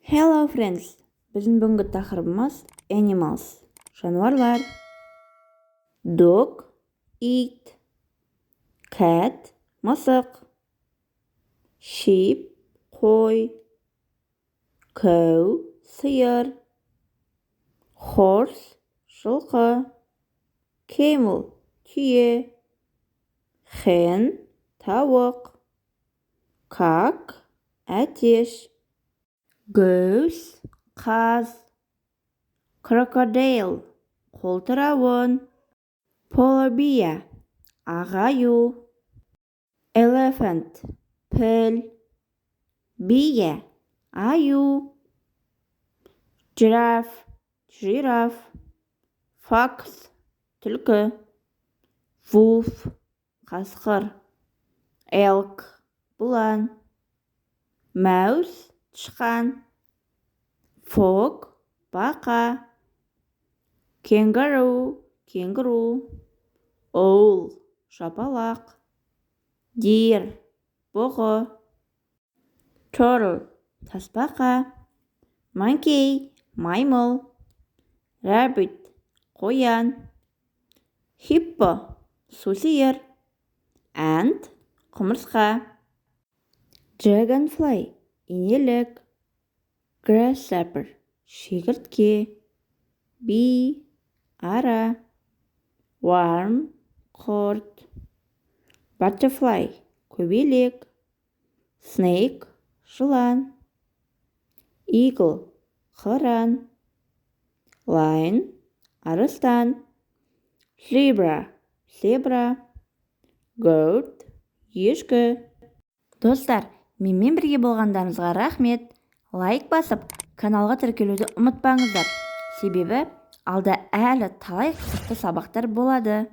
Hello friends, біздің бүгінгі тақырыбымыз animals, жануарлар. Dog, eat. Cat, мысық. Sheep, қой. Cow, сиыр. Horse, жылқы. Camel, түйе. Hen, тауық. Cock, әтеш. Goose, қаз. Crocodile, қолтырауын. Polar bear, ағаю. Elephant, піл. Bear, аю. Giraffe, жираф. Fox, түлкі. Wolf, қасқыр. Elk, бұлан. Mouse, тышқан. Frog, бақа. Kangaroo, кенгуру. Owl, жапалақ. Deer, бұғы. Turtle, тасбақа. Monkey, маймыл. Rabbit, қоян. Hippo, сусиыр. Ant, құмырсқа. Dragonfly, инелік. Grasshopper, шегіртке. Bee, ара. Worm, құрт. Butterfly, көбелек. Snake, жылан. Eagle, қыран. Lion, арыстан. Zebra, Goat, ешкі. Достар, менімен бірге болғандарыңызға рахмет. Лайк басып, каналға тіркелуді ұмытпаңыздар. Себебі алда әлі талай қызықты сабақтар болады.